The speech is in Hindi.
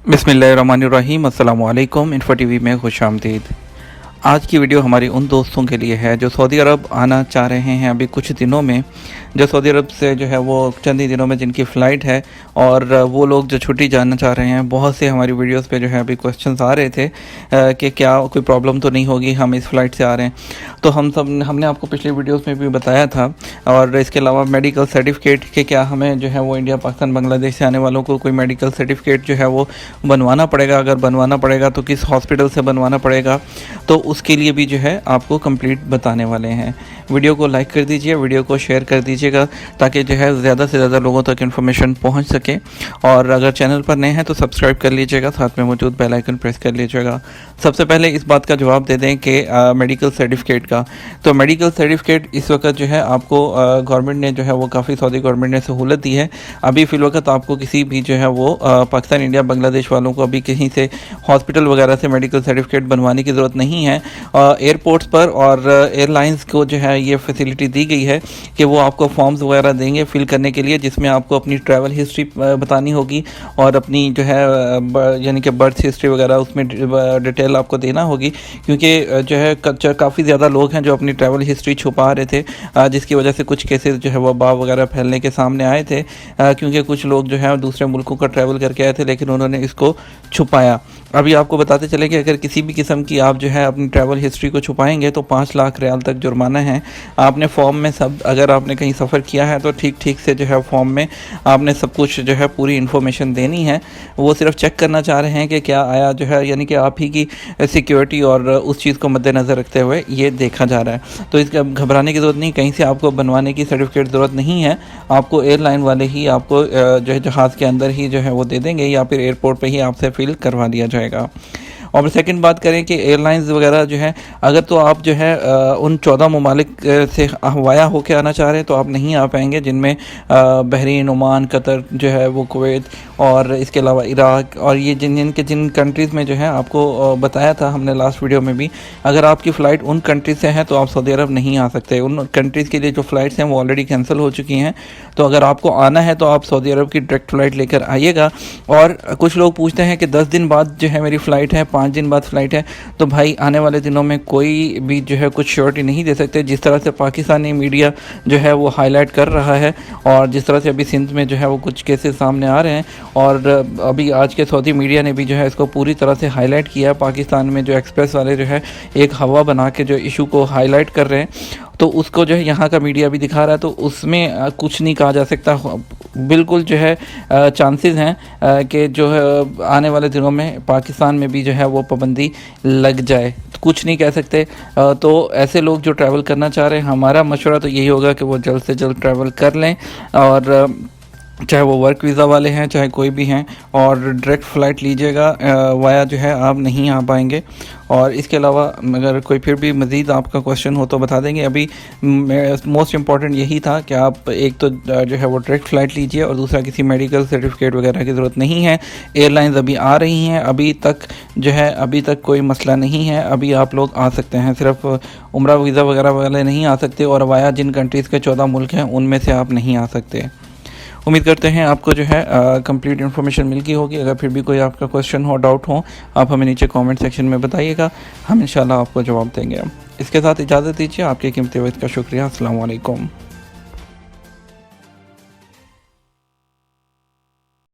बिस्मिल्लाहिर्रहमानिर्रहीम। अस्सलाम वालेकुम। इन्फो टीवी में खुशामदीद। आज की वीडियो हमारी उन दोस्तों के लिए है जो सऊदी अरब आना चाह रहे हैं अभी कुछ दिनों में, जो सऊदी अरब से जो है वो चंद ही दिनों में जिनकी फ़्लाइट है, और वो लोग जो छुट्टी जाना चाह रहे हैं। बहुत से हमारी वीडियोस पे जो है अभी क्वेश्चंस आ रहे थे कि क्या कोई प्रॉब्लम तो नहीं होगी, हम इस फ़्लाइट से आ रहे हैं। तो हमने आपको पिछली वीडियोस में भी बताया था। और इसके अलावा मेडिकल सर्टिफिकेट के क्या हमें जो है वो इंडिया, पाकिस्तान, बांग्लादेश से आने वालों को कोई मेडिकल सर्टिफिकेट जो है वो बनवाना पड़ेगा। अगर बनवाना पड़ेगा तो किस हॉस्पिटल से बनवाना पड़ेगा, तो उसके लिए भी जो है आपको कंप्लीट बताने वाले हैं। वीडियो को लाइक कर दीजिए, वीडियो को शेयर कर दीजिएगा ताकि जो है ज़्यादा से ज़्यादा लोगों तक इन्फॉर्मेशन पहुंच सके। और अगर चैनल पर नए हैं तो सब्सक्राइब कर लीजिएगा, साथ में मौजूद बेल आइकन प्रेस कर लीजिएगा। सबसे पहले इस बात का जवाब दे दें कि मेडिकल सर्टिफिकेट का, तो मेडिकल सर्टिफिकेट इस वक्त जो है आपको गवर्नमेंट ने जो है वो काफ़ी, सऊदी गवर्नमेंट ने सहूलत दी है। अभी फ़िल वक्त आपको किसी भी जो है वो पाकिस्तान, इंडिया, बांग्लादेश वालों को अभी कहीं से हॉस्पिटल वगैरह से मेडिकल सर्टिफिकेट बनवाने की ज़रूरत नहीं है। एयरपोर्ट्स पर और एयरलाइंस को जो है ये फैसिलिटी दी गई है कि वो आपको फॉर्म्स वगैरह देंगे फिल करने के लिए, जिसमें आपको अपनी ट्रैवल हिस्ट्री बतानी होगी और अपनी जो है यानी कि बर्थ हिस्ट्री वगैरह उसमें डिटेल आपको देना होगी। क्योंकि जो है काफ़ी ज़्यादा लोग हैं जो अपनी ट्रैवल हिस्ट्री छुपा रहे थे, जिसकी वजह से कुछ केसेस जो है वबा वगैरह फैलने के सामने आए थे। क्योंकि कुछ लोग जो है दूसरे मुल्कों का ट्रैवल करके आए थे, लेकिन उन्होंने इसको छुपाया। अभी आपको बताते चले कि अगर किसी भी किस्म की आप जो है अपनी ट्रैवल हिस्ट्री को छुपाएंगे तो 5 लाख रियाल तक जुर्माना है। आपने फॉर्म में सब, अगर आपने कहीं सफ़र किया है तो ठीक से जो है फॉर्म में आपने सब कुछ जो है पूरी इन्फॉर्मेशन देनी है। वो सिर्फ चेक करना चाह रहे हैं कि क्या आया जो है, यानी कि आप ही की सिक्योरिटी और उस चीज़ को मद्देनज़र रखते हुए ये देखा जा रहा है। तो इसका घबराने की ज़रूरत नहीं, कहीं से आपको बनवाने की सर्टिफिकेट ज़रूरत नहीं है। आपको एयरलाइन वाले ही आपको जो है जहाज़ के अंदर ही जो है वो दे देंगे, या फिर एयरपोर्ट पर ही आपसे फिल करवा दिया जाएगा। और सेकंड बात करें कि एयरलाइंस वगैरह जो है, अगर तो आप जो है उन 14 ममालिक से वाया होकर आना चाह रहे हैं तो आप नहीं आ पाएंगे, जिनमें बहरीन, ओमान, कतर जो है वो, कुवैत, और इसके अलावा इराक, और ये जिन कंट्रीज़ में जो है आपको बताया था हमने लास्ट वीडियो में भी, अगर आपकी फ़्लाइट उन कंट्रीज़ से है तो आप सऊदी अरब नहीं आ सकते। उन कंट्रीज़ के लिए जो फ़्लाइट्स हैं वो ऑलरेडी कैंसिल हो चुकी हैं। तो अगर आपको आना है तो आप सऊदी अरब की डायरेक्ट फ़्लाइट लेकर आइएगा। और कुछ लोग पूछते हैं कि 10 दिन बाद जो है मेरी फ़्लाइट है, 5 दिन बाद फ़्लाइट है। तो भाई आने वाले दिनों में कोई भी जो है कुछ श्योरिटी नहीं दे सकते। जिस तरह से पाकिस्तानी मीडिया जो है वो हाईलाइट कर रहा है, और जिस तरह से अभी सिंध में जो है वो कुछ केसेस सामने आ रहे हैं, और अभी आज के सऊदी मीडिया ने भी जो है इसको पूरी तरह से हाईलाइट किया। पाकिस्तान में जो एक्सप्रेस वाले जो है एक हवा बना के जो इशू को हाईलाइट कर रहे हैं, तो उसको जो है यहाँ का मीडिया भी दिखा रहा है। तो उसमें कुछ नहीं कहा जा सकता। बिल्कुल जो है चांसेस हैं कि जो है आने वाले दिनों में पाकिस्तान में भी जो है वो पाबंदी लग जाए। तो कुछ नहीं कह सकते। तो ऐसे लोग जो ट्रैवल करना चाह रहे हैं, हमारा मशवरा तो यही होगा कि वो जल्द से जल्द ट्रैवल कर लें, और चाहे वो वर्क वीज़ा वाले हैं चाहे कोई भी हैं, और डायरेक्ट फ़्लाइट लीजिएगा। वाया जो है आप नहीं आ पाएंगे। और इसके अलावा अगर कोई फिर भी मज़ीद आपका क्वेश्चन हो तो बता देंगे। अभी मोस्ट इम्पॉर्टेंट यही था कि आप एक तो जो है वो डायरेक्ट फ़्लाइट लीजिए, और दूसरा किसी मेडिकल सर्टिफिकेट वगैरह की ज़रूरत नहीं है। एयरलाइंस अभी आ रही हैं, अभी तक कोई मसला नहीं है। अभी आप लोग आ सकते हैं, सिर्फ उम्रा वीज़ा वगैरह वाले नहीं आ सकते, और वाया जिन कंट्रीज़ के 14 मुल्क हैं उनमें से आप नहीं आ सकते। उम्मीद करते हैं आपको जो है कंप्लीट इन्फॉर्मेशन मिल गई होगी। अगर फिर भी कोई आपका क्वेश्चन हो, डाउट हो, आप हमें नीचे कमेंट सेक्शन में बताइएगा, हम इंशाल्लाह आपको जवाब देंगे। इसके साथ इजाज़त दीजिए। आपके कीमती वक्त का शुक्रिया। अस्सलाम वालेकुम।